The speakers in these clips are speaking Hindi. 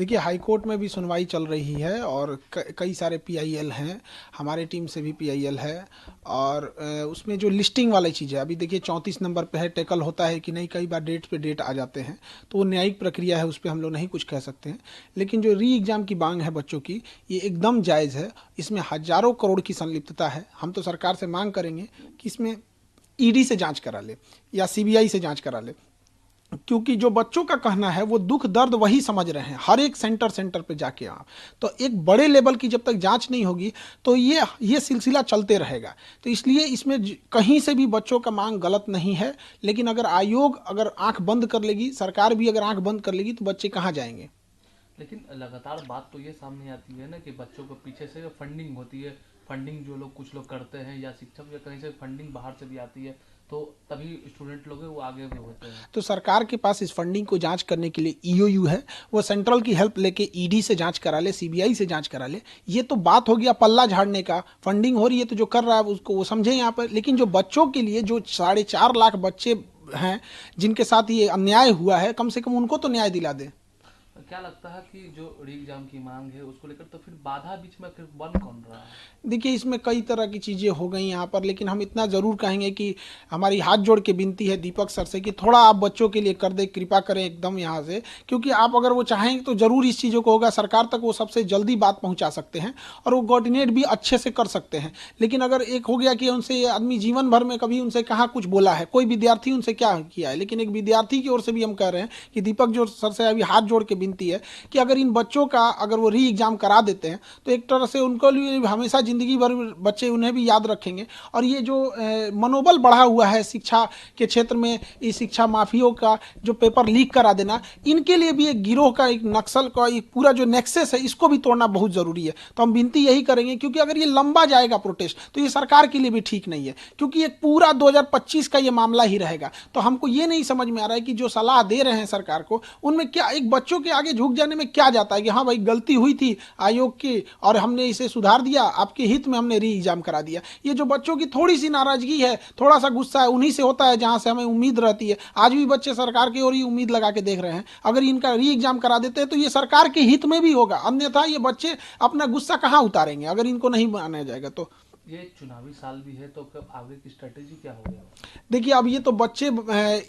देखिए, हाई कोर्ट में भी सुनवाई चल रही है और कई सारे पीआईएल हैं, हमारे टीम से भी पीआईएल है। और उसमें जो लिस्टिंग वाली चीज़ है, अभी देखिए 34 नंबर पे है, टैकल होता है कि नहीं, कई बार डेट पे डेट आ जाते हैं, तो वो न्यायिक प्रक्रिया है, उस पर हम लोग नहीं कुछ कह सकते हैं। लेकिन जो री एग्ज़ाम की मांग है बच्चों की, ये एकदम जायज़ है। इसमें हज़ारों करोड़ की संलिप्तता है। हम तो सरकार से मांग करेंगे कि इसमें ईडी से जांच करा ले या सीबीआई से जांच करा ले, क्योंकि जो बच्चों का कहना है वो दुख दर्द वही समझ रहे हैं हर एक सेंटर सेंटर पे जाके। आप तो एक बड़े लेवल की जब तक जांच नहीं होगी तो ये सिलसिला चलते रहेगा। तो इसलिए इसमें कहीं से भी बच्चों का मांग गलत नहीं है। लेकिन अगर आयोग अगर आंख बंद कर लेगी, सरकार भी अगर आंख बंद कर लेगी, तो बच्चे कहाँ जाएंगे। लेकिन लगातार बात तो ये सामने आती है ना कि बच्चों को पीछे से फंडिंग होती है। फंडिंग जो लोग कुछ लोग करते हैं या शिक्षक या कहीं से फंडिंग बाहर से भी आती है, तो तभी स्टूडेंट लोग हैं वो आगे भी होते हैं। तो सरकार के पास इस फंडिंग को जांच करने के लिए ईओयू है। वो सेंट्रल की हेल्प लेके ईडी से जांच करा ले, सीबीआई से जांच करा ले। ये तो बात हो गया पल्ला झाड़ने का। फंडिंग हो रही है तो जो कर रहा है उसको वो समझे यहाँ पर। लेकिन जो बच्चों के लिए, जो 4.5 लाख बच्चे हैं जिनके साथ ये अन्याय हुआ है, कम से कम उनको तो न्याय दिला दे। क्या लगता है कि जो री एग्जाम की मांग है उसको लेकर तो फिर बाधा बीच में फिर बन कौन रहा है? देखिए, इसमें कई तरह की चीज़ें हो गई यहाँ पर, लेकिन हम इतना ज़रूर कहेंगे कि हमारी हाथ जोड़ के विनती है दीपक सर से कि थोड़ा आप बच्चों के लिए कर दे, कृपा करें एकदम यहाँ से। क्योंकि आप अगर वो चाहेंगे तो ज़रूर इस चीज़ों को होगा, सरकार तक वो सबसे जल्दी बात पहुँचा सकते हैं और वो कोऑर्डिनेट भी अच्छे से कर सकते हैं। लेकिन अगर एक हो गया कि उनसे आदमी जीवन भर में कभी उनसे कहाँ कुछ बोला है, कोई विद्यार्थी उनसे क्या किया है। लेकिन एक विद्यार्थी की ओर से भी हम कह रहे हैं कि दीपक जो सर से अभी हाथ जोड़ के विनती है कि अगर इन बच्चों का अगर वो री एग्ज़ाम करा देते हैं तो एक तरह से उनको लिए हमेशा ज़िंदगी भर बच्चे उन्हें भी याद रखेंगे। और ये जो मनोबल बढ़ा हुआ है शिक्षा के क्षेत्र में, इस शिक्षा माफियों का जो पेपर लीक करा देना, इनके लिए भी एक गिरोह का, एक नक्सल का एक पूरा जो नेक्सस है, इसको भी तोड़ना बहुत ज़रूरी है। तो हम विनती यही करेंगे, क्योंकि अगर ये लंबा जाएगा प्रोटेस्ट तो ये सरकार के लिए भी ठीक नहीं है, क्योंकि एक पूरा 2025 का ये मामला ही रहेगा। तो हमको ये नहीं समझ में आ रहा है कि जो सलाह दे रहे हैं सरकार को, उनमें क्या एक बच्चों के आगे झुक जाने में क्या जाता है कि हाँ भाई गलती हुई थी आयोग की और हमने इसे सुधार दिया, आपके हित में हमने री एग्जाम करा दिया। ये जो बच्चों की थोड़ी सी नाराजगी है, थोड़ा सा गुस्सा है, उन्हीं से होता है जहां से हमें उम्मीद रहती है। आज भी बच्चे सरकार की ओर ही उम्मीद लगा के देख रहे हैं। अगर इनका री एग्जाम करा देते हैं तो ये सरकार के हित में भी होगा, अन्यथा ये बच्चे अपना गुस्सा कहाँ उतारेंगे अगर इनको नहीं माना जाएगा तो। ये चुनावी साल भी है, तो कब आगे की स्ट्रेटेजी क्या हो गया? देखिए, अब ये तो बच्चे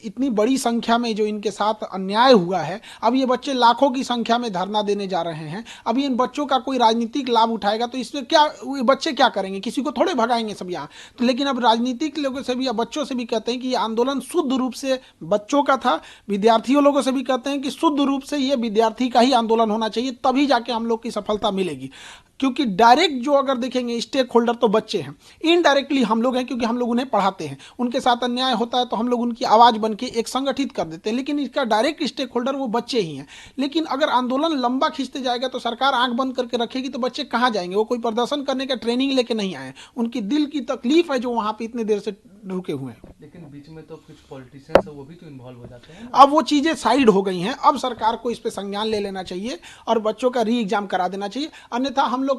इतनी बड़ी संख्या में जो इनके साथ अन्याय हुआ है, अब ये बच्चे लाखों की संख्या में धरना देने जा रहे हैं। अब इन बच्चों का कोई राजनीतिक लाभ उठाएगा तो इसमें क्या, ये बच्चे क्या करेंगे, किसी को थोड़े भगाएंगे सब यहाँ। तो लेकिन अब राजनीतिक लोगों से भी या बच्चों से भी कहते हैं कि ये आंदोलन शुद्ध रूप से बच्चों का था। विद्यार्थियों लोगों से भी कहते हैं कि शुद्ध रूप से ये विद्यार्थी का ही आंदोलन होना चाहिए, तभी जाके हम लोग की सफलता मिलेगी। क्योंकि डायरेक्ट जो अगर देखेंगे स्टेक होल्डर तो बच्चे हैं, इनडायरेक्टली हम लोग हैं, क्योंकि हम लोग उन्हें पढ़ाते हैं। उनके साथ अन्याय होता है तो हम लोग उनकी आवाज़ बन के एक संगठित कर देते हैं, लेकिन इसका डायरेक्ट स्टेक होल्डर वो बच्चे ही हैं। लेकिन अगर आंदोलन लंबा खींचते जाएगा तो सरकार आंख बंद करके रखेगी तो बच्चे कहाँ जाएंगे। वो कोई प्रदर्शन करने का ट्रेनिंग लेके नहीं आए, उनकी दिल की तकलीफ है जो वहाँ पे इतने देर से रुके हुए हैं। लेकिन बीच में तो कुछ पॉलिटिशियंस है वो भी तो इन्वॉल्व हो जाते हैं ना। अब वो चीज़ें साइड हो गई हैं। अब सरकार को इस पे संज्ञान ले लेना चाहिए और बच्चों का री एग्जाम करा देना चाहिए। अन्यथा हम लोग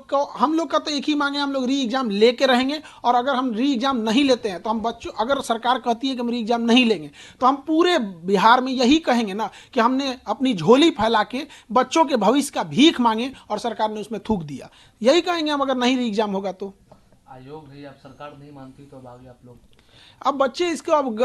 का तो एक ही मांगे, हम लोग री एग्जाम लेके रहेंगे। और अगर हम री एग्जाम नहीं लेते हैं तो हम बच्चों, अगर सरकार कहती है कि हम री एग्जाम नहीं लेंगे, तो हम पूरे बिहार में यही कहेंगे ना कि हमने अपनी झोली फैला के बच्चों के भविष्य का भीख मांगे और सरकार ने उसमें थूक दिया। यही कहेंगे हम अगर नहीं री एग्जाम होगा तो। आयोग है, अब सरकार नहीं मानती तो अब आगे आप लोग? अब बच्चे इसको अब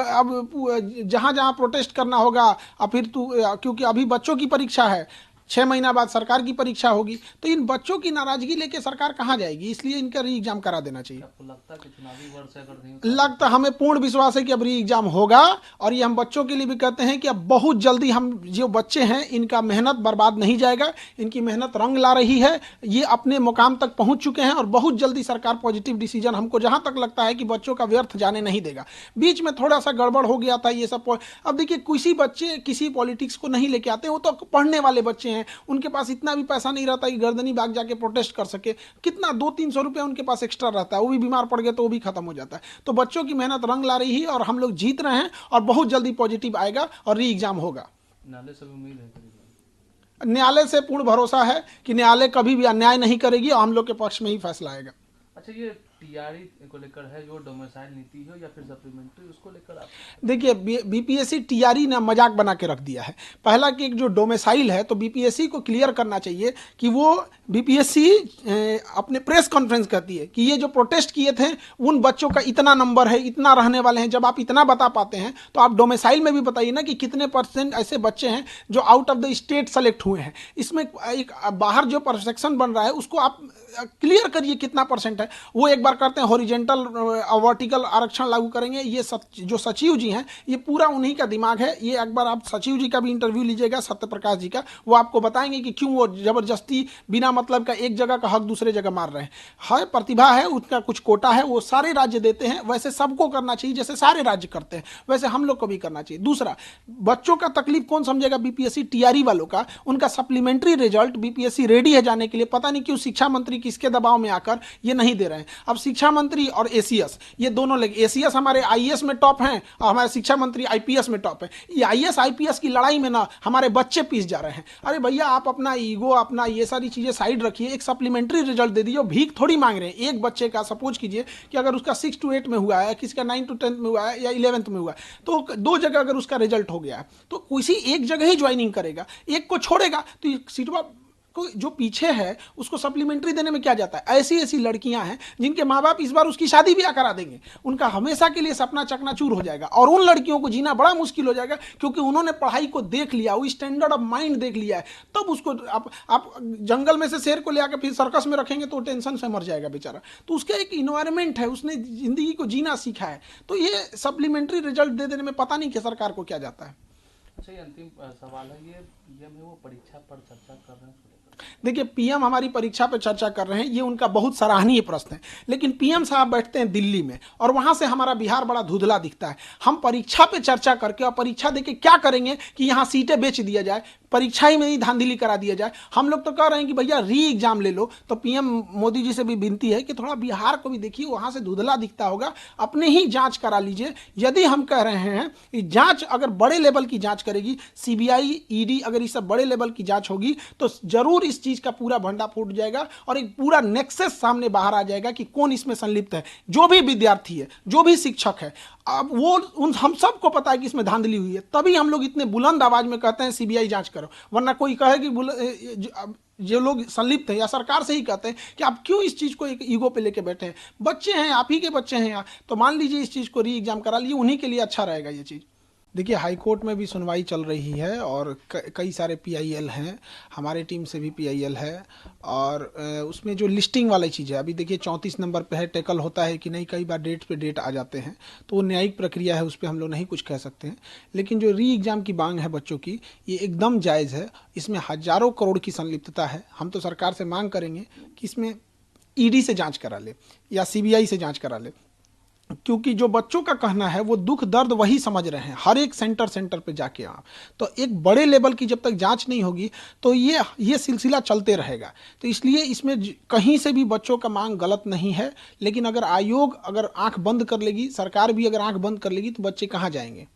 जहाँ जहाँ प्रोटेस्ट करना होगा। अब फिर क्योंकि अभी बच्चों की परीक्षा है, 6 महीना बाद सरकार की परीक्षा होगी, तो इन बच्चों की नाराजगी लेके सरकार कहाँ जाएगी। इसलिए इनका री एग्जाम करा देना चाहिए। आपको लगता है कि चुनावी वर्ष अगर नहीं लगता, हमें पूर्ण विश्वास है कि अब री एग्जाम होगा। और ये हम बच्चों के लिए भी कहते हैं कि अब बहुत जल्दी हम जो बच्चे हैं इनका मेहनत बर्बाद नहीं जाएगा, इनकी मेहनत रंग ला रही है। ये अपने मुकाम तक पहुंच चुके हैं और बहुत जल्दी सरकार पॉजिटिव डिसीजन, हमको जहां तक लगता है कि बच्चों का व्यर्थ जाने नहीं देगा। बीच में थोड़ा सा गड़बड़ हो गया था ये सब। अब देखिए, किसी बच्चे किसी पॉलिटिक्स को नहीं लेके आते, वो तो पढ़ने वाले बच्चे हैं, उनके पास इतना भी पैसा नहीं रहता कि गर्दनी बाग जाके प्रोटेस्ट कर सके। कितना 200-300 रुपया उनके पास एक्स्ट्रा रहता है, वो भी बीमार पड़ गए तो वो भी खत्म हो जाता है। तो बच्चों की मेहनत रंग ला रही है और हम लोग जीत रहे हैं और बहुत जल्दी पॉजिटिव आएगा और री एग्जाम होगा। न्यायालय से भी उम्मीद है करीब? न्यायालय से पूर्ण भरोसा है कि न्यायालय कभी भी अन्याय नहीं करेगी और हम लोग के पक्ष में ही फैसला आएगा। अच्छा, ये टीआरई को लेकर है, जो डोमिसाइल नीति हो या फिर सप्लीमेंट्री, उसको लेकर आप? देखिए, बीपीएससी टीआरई ने मजाक बना के रख दिया है। पहला कि एक जो डोमेसाइल है, तो बीपीएससी को क्लियर करना चाहिए कि वो बीपीएससी अपने प्रेस कॉन्फ्रेंस कहती है कि ये जो प्रोटेस्ट किए थे उन बच्चों का इतना नंबर है, इतना रहने वाले हैं। जब आप इतना बता पाते हैं तो आप डोमेसाइल में भी बताइए ना कि कितने % ऐसे बच्चे हैं जो out of the state select हुए हैं। इसमें एक बाहर जो परसेप्शन बन रहा है उसको आप क्लियर करिए कितना % है। वो एक बार करते हैं हॉरिजेंटल वर्टिकल आरक्षण लागू करेंगे, ये जो सचिव जी हैं ये पूरा उन्हीं का दिमाग है। ये एक बार आप सचिव जी का भी इंटरव्यू लीजिएगा, सत्य प्रकाश जी का, वो आपको बताएंगे कि क्यों वो जबरदस्ती बिना मतलब का एक जगह का हक दूसरे जगह मार रहे हैं। है प्रतिभा है, उसका कुछ कोटा है, वो सारे राज्य देते हैं, वैसे सबको करना चाहिए जैसे सारे राज्य करते हैं, वैसे हम लोग को भी करना चाहिए। दूसरा, बच्चों का तकलीफ कौन समझेगा? बीपीएससी टीआरई वालों का। उनका सप्लीमेंट्री रिजल्ट बीपीएससी रेडी है जाने के लिए, पता नहीं क्यों शिक्षा मंत्री किसके दबाव में आकर ये नहीं दे रहे हैं। अब शिक्षा मंत्री और एसीएस ये दोनों लगे, एसीएस हमारे आईएएस में टॉप हैं और हमारे शिक्षा मंत्री आईपीएस में टॉप है। ये आईएएस आईपीएस की लड़ाई में ना हमारे बच्चे पीस जा रहे हैं। अरे भैया, आप अपना ईगो, अपना ये सारी चीजें साइड रखिए, एक सप्लीमेंट्री रिजल्ट दे दीजिए। भीख थोड़ी मांग रहे हैं। एक बच्चे का सपोज कीजिए कि अगर उसका 6 to 8 में हुआ है, किसी का 9 to 10 में हुआ है या 11th में हुआ है, तो 2 जगह अगर उसका रिजल्ट हो गया है तो किसी एक जगह ही ज्वाइनिंग करेगा, एक को छोड़ेगा तो सीटवा को जो पीछे है उसको सप्लीमेंट्री देने में क्या जाता है? ऐसी ऐसी लड़कियां हैं जिनके माँ बाप इस बार उसकी शादी ब्याह करा देंगे, उनका हमेशा के लिए सपना चकनाचूर हो जाएगा और उन लड़कियों को जीना बड़ा मुश्किल हो जाएगा, क्योंकि उन्होंने पढ़ाई को देख लिया, वो स्टैंडर्ड ऑफ माइंड देख लिया है। तब उसको आप जंगल में से शेर को ले आकर फिर सर्कस में रखेंगे तो टेंशन से मर जाएगा बेचारा। तो उसका एक इन्वायरमेंट है, उसने जिंदगी को जीना सीखा है। तो ये सप्लीमेंट्री रिजल्ट दे देने में पता नहीं कि सरकार को क्या जाता है। अच्छा, ये अंतिम सवाल है, ये पीएम है वो परीक्षा पर चर्चा कर रहे हैं उसको लेकर? देखिए, पीएम हमारी परीक्षा पर चर्चा कर रहे हैं, ये उनका बहुत सराहनीय प्रश्न है। लेकिन पीएम साहब बैठते हैं दिल्ली में और वहां से हमारा बिहार बड़ा धुंधला दिखता है। हम परीक्षा पे चर्चा करके और परीक्षा देके क्या करेंगे कि यहाँ सीटें बेच दिया जाए, परीक्षा ही में ही धांधली करा दिया जाए। हम लोग तो कह रहे हैं कि भैया री एग्जाम ले लो। तो पीएम मोदी जी से भी विनती है कि थोड़ा बिहार को भी देखिए, वहां से धुंधला दिखता होगा, अपने ही जांच करा लीजिए। यदि हम कह रहे हैं कि जांच अगर बड़े लेवल की जांच करेगी, सीबीआई, ईडी, अगर इस सब बड़े लेवल की जांच होगी तो जरूर इस चीज का पूरा भंडा फूट जाएगा और एक पूरा नेक्सस सामने बाहर आ जाएगा कि कौन इसमें संलिप्त है। जो भी विद्यार्थी है, जो भी शिक्षक है, अब वो उन हम सबको पता है कि इसमें धांधली हुई है, तभी हम लोग इतने बुलंद आवाज में कहते हैं सीबीआई जांच करो। वरना कोई कहे कि जो लोग संलिप्त हैं या सरकार से ही कहते हैं कि आप क्यों इस चीज को एक ईगो पे लेके बैठे हैं। बच्चे हैं, आप ही के बच्चे हैं यहाँ, तो मान लीजिए इस चीज को री एग्जाम करा लीजिए, उन्हीं के लिए अच्छा रहेगा ये चीज। देखिए, हाई कोर्ट में भी सुनवाई चल रही है और कई सारे पीआईएल हैं, हमारे टीम से भी पीआईएल है। और उसमें जो लिस्टिंग वाली चीज़ है, अभी देखिए 34 नंबर पे है, टैकल होता है कि नहीं, कई बार डेट पे डेट आ जाते हैं, तो वो न्यायिक प्रक्रिया है, उस पर हम लोग नहीं कुछ कह सकते हैं। लेकिन जो री एग्ज़ाम की मांग है बच्चों की, ये एकदम जायज़ है। इसमें हज़ारों करोड़ की संलिप्तता है। हम तो सरकार से मांग करेंगे कि इसमें ईडी से जाँच करा ले या सीबीआई से जाँच करा ले, क्योंकि जो बच्चों का कहना है वो दुख दर्द वही समझ रहे हैं हर एक सेंटर पे जाके। आप तो एक बड़े लेवल की जब तक जांच नहीं होगी तो ये सिलसिला चलते रहेगा। तो इसलिए इसमें कहीं से भी बच्चों का मांग गलत नहीं है। लेकिन अगर आयोग अगर आंख बंद कर लेगी, सरकार भी अगर आंख बंद कर लेगी, तो बच्चे कहाँ जाएंगे?